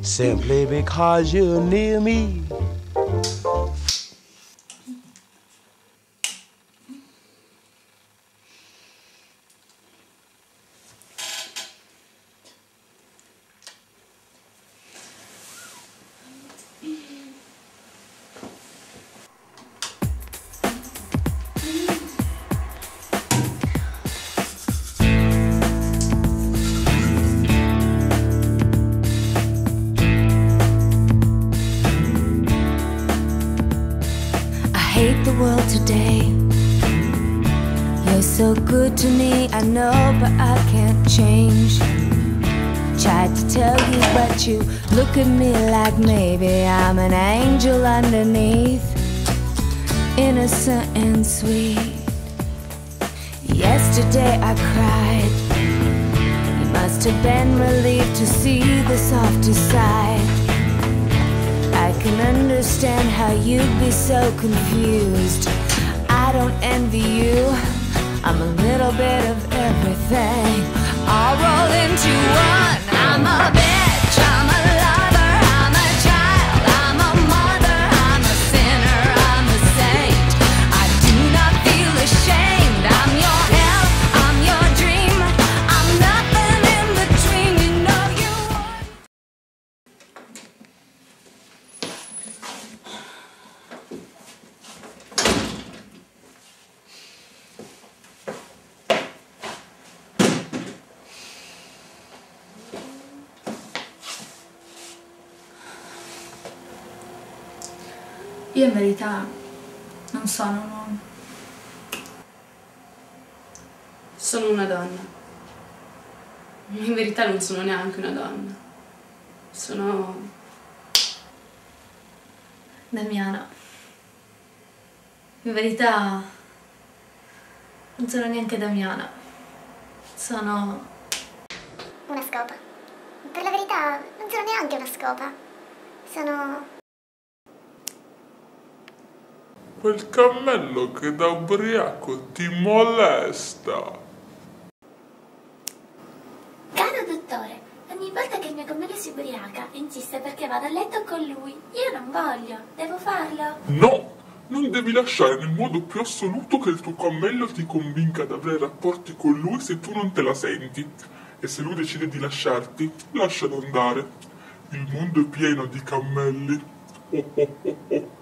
Simply because you're near me. Hate the world today. You're so good to me, I know, but I can't change. Tried to tell you, but you look at me like maybe I'm an angel underneath, innocent and sweet. Yesterday I cried. You must have been relieved to see the softer side. I can understand how you'd be so confused. I don't envy you. I'm a little bit of everything, all rolled into one. I'm a bitch, I'm a lover, I'm a child, I'm a mother, I'm a sinner, I'm a saint. I do not feel ashamed. I'm your hell, I'm your dream, I'm nothing in between. You know you want. Io in verità non sono un uomo. Sono una donna. In verità non sono neanche una donna. Sono... Damiana. In verità non sono neanche Damiana. Sono... una scopa. Per la verità non sono neanche una scopa. Sono... quel cammello che da ubriaco ti molesta. Caro dottore, ogni volta che il mio cammello si ubriaca insiste perché vado a letto con lui. Io non voglio, devo farlo. No, non devi lasciare nel modo più assoluto che il tuo cammello ti convinca ad avere rapporti con lui se tu non te la senti. E se lui decide di lasciarti, lascialo andare. Il mondo è pieno di cammelli. Oh, oh, oh, oh.